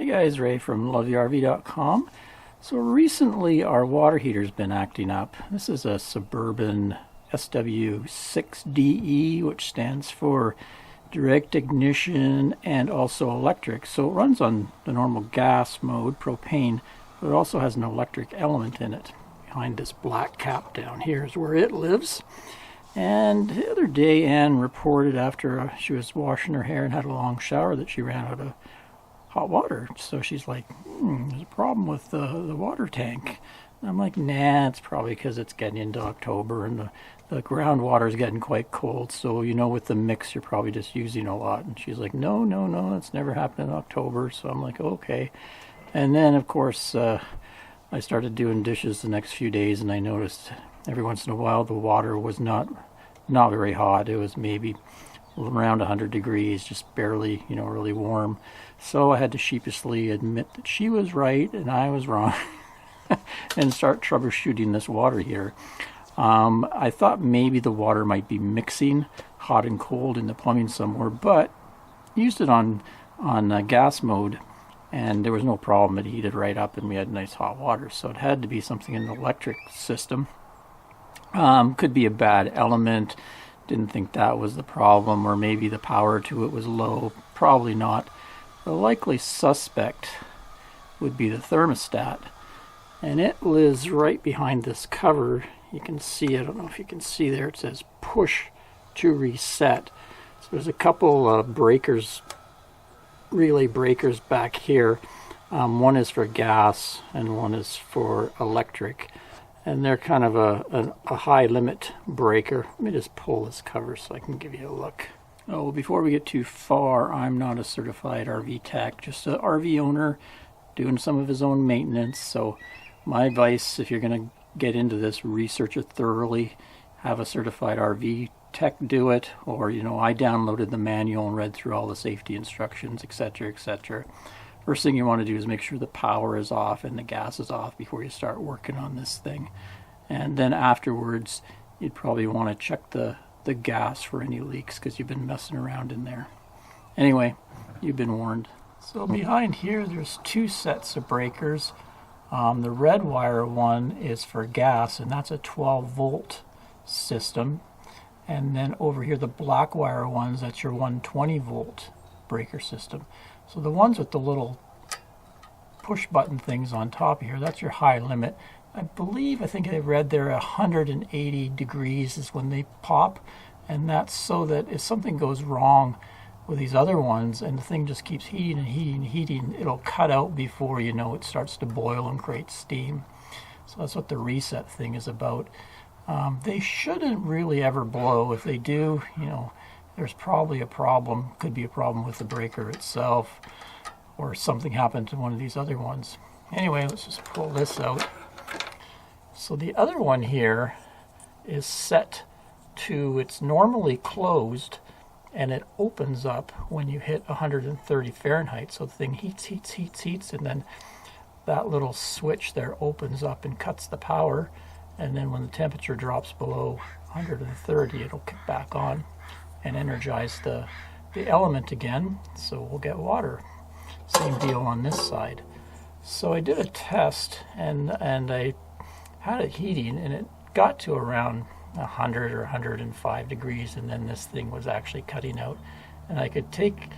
Hey guys, Ray from LoveYourRV.com. So recently our water heater's been acting up. This is a Suburban SW6DE, which stands for direct ignition and also electric. So it runs on the normal gas mode, propane, but it also has an electric element in it. Behind this black cap down here is where it lives. And the other day Anne reported after she was washing her hair and had a long shower that she ran out of hot water. So she's like, there's a problem with the water tank. And I'm like, nah, it's probably because it's getting into October and the groundwater is getting quite cold. So, you know, with the mix, you're probably just using a lot. And she's like, no, that's never happened in October. So I'm like, okay. And then, of course, I started doing dishes the next few days, and I noticed every once in a while the water was not very hot. It was maybe around 100 degrees, just barely, really warm. So I had to sheepishly admit that she was right and I was wrong and start troubleshooting this water heater. I thought maybe the water might be mixing hot and cold in the plumbing somewhere, but used it on gas mode and there was no problem. It heated right up and we had nice hot water. So it had to be something in the electric system. Could be a bad element. Didn't think that was the problem, or maybe the power to it was low. Probably not. The likely suspect would be the thermostat, and it lives right behind this cover. You can see, I don't know if you can see there, it says push to reset. So there's a couple breakers, relay breakers back here. One is for gas and one is for electric. And they're kind of a high limit breaker. Let me just pull this cover so I can give you a look. Oh, before we get too far, I'm not a certified RV tech, just an RV owner doing some of his own maintenance. So my advice, if you're going to get into this, research it thoroughly. Have a certified RV tech do it, or I downloaded the manual and read through all the safety instructions, etc., etc. First thing you want to do is make sure the power is off and the gas is off before you start working on this thing. And then afterwards, you'd probably want to check the gas for any leaks because you've been messing around in there. Anyway, you've been warned. So behind here, there's two sets of breakers. The red wire one is for gas, and that's a 12-volt system. And then over here, the black wire ones, that's your 120-volt breaker system. So the ones with the little push button things on top here, that's your high limit. I think I read there 180 degrees is when they pop, and that's so that if something goes wrong with these other ones and the thing just keeps heating and heating and heating, it'll cut out before you know it starts to boil and create steam. So that's what the reset thing is about. They shouldn't really ever blow. If they do, there's probably a problem. Could be a problem with the breaker itself, or something happened to one of these other ones. Anyway, let's just pull this out. So the other one here is set to, it's normally closed, and it opens up when you hit 130 Fahrenheit. So the thing heats, and then that little switch there opens up and cuts the power. And then when the temperature drops below 130, it'll kick back on and energize the element again, so we'll get water. Same deal on this side. So I did a test and I had it heating, and it got to around 100 or 105 degrees, and then this thing was actually cutting out. And I could take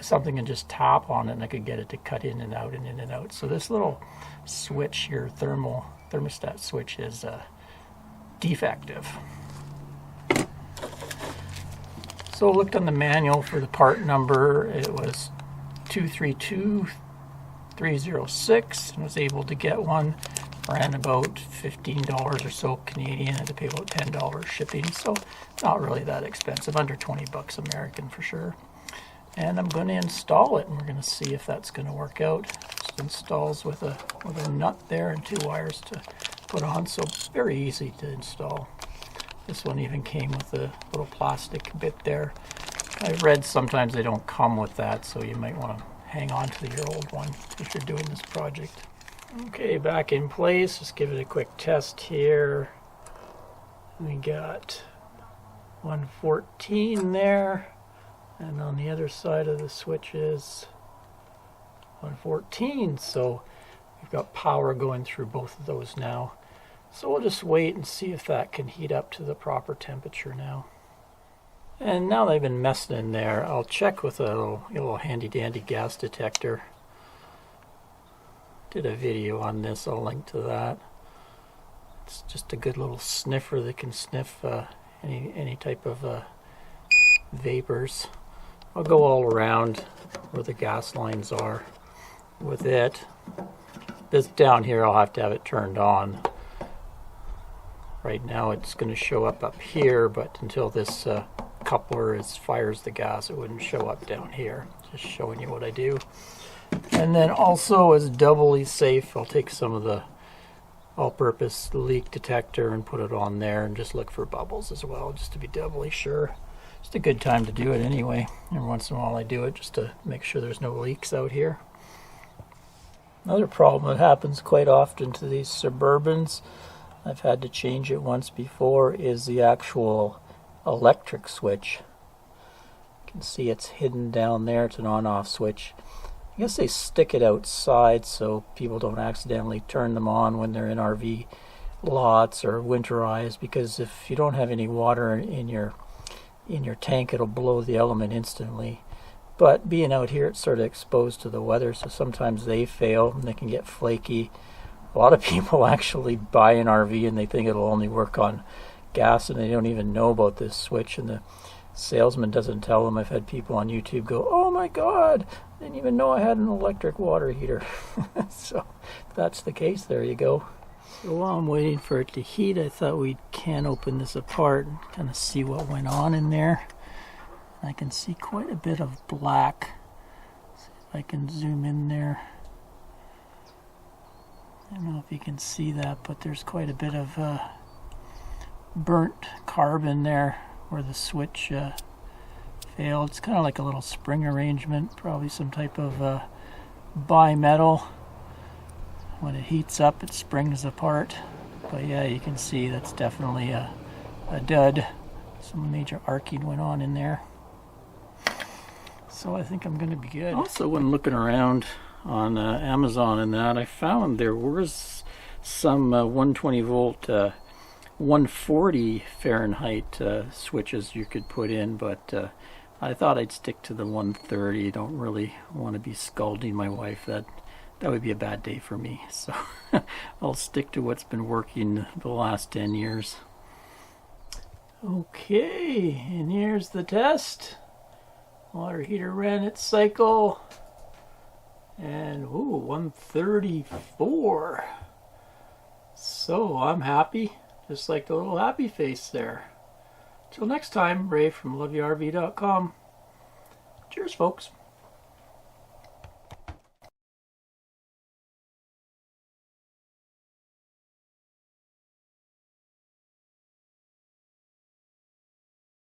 something and just tap on it, and I could get it to cut in and out and in and out. So this little switch here, thermostat switch, is defective. So I looked on the manual for the part number. It was 232306, and was able to get one. Ran about $15 or so Canadian. I had to pay about $10 shipping, so not really that expensive, under 20 bucks American for sure. And I'm going to install it, and we're going to see if that's going to work out. Just installs with a nut there and two wires to put on, so very easy to install. This one even came with a little plastic bit there. I read sometimes they don't come with that, so you might want to hang on to your old one if you're doing this project. Okay, back in place. Just give it a quick test here. We got 114 there, and on the other side of the switches 114. So we've got power going through both of those now. So we'll just wait and see if that can heat up to the proper temperature now. And now they've been messing in there, I'll check with a little handy dandy gas detector. Did a video on this, I'll link to that. It's just a good little sniffer that can sniff any type of vapors. I'll go all around where the gas lines are with it. This down here, I'll have to have it turned on. Right now it's going to show up here, but until this coupler fires the gas, it wouldn't show up down here. Just showing you what I do. And then also, as doubly safe, I'll take some of the all-purpose leak detector and put it on there and just look for bubbles as well, just to be doubly sure. Just a good time to do it anyway. Every once in a while I do it just to make sure there's no leaks out here. Another problem that happens quite often to these Suburbans, I've had to change it once before, is the actual electric switch. You can see it's hidden down there. It's an on-off switch. I guess they stick it outside so people don't accidentally turn them on when they're in RV lots or winterize, because if you don't have any water in your tank, it'll blow the element instantly. But being out here, it's sort of exposed to the weather, so sometimes they fail and they can get flaky. A lot of people actually buy an RV and they think it'll only work on gas, and they don't even know about this switch, and the salesman doesn't tell them. I've had people on YouTube go, "Oh my God, I didn't even know I had an electric water heater." So if that's the case, there you go. So while I'm waiting for it to heat, I thought we can open this apart and kind of see what went on in there. I can see quite a bit of black. See if I can zoom in there. I don't know if you can see that, but there's quite a bit of burnt carbon there where the switch failed. It's kind of like a little spring arrangement, probably some type of bimetal. When it heats up, it springs apart. But yeah, you can see that's definitely a dud. Some major arcing went on in there. So I think I'm going to be good. Also, when looking around on Amazon and that, I found there was some 120 volt 140 Fahrenheit switches you could put in, but I thought I'd stick to the 130. Don't really want to be scalding my wife. That would be a bad day for me. So I'll stick to what's been working the last 10 years. Okay, and here's the test. Water heater ran its cycle, and 134. So I'm happy, just like the little happy face there. Till next time, Ray from LoveYourRV.com. Cheers, folks.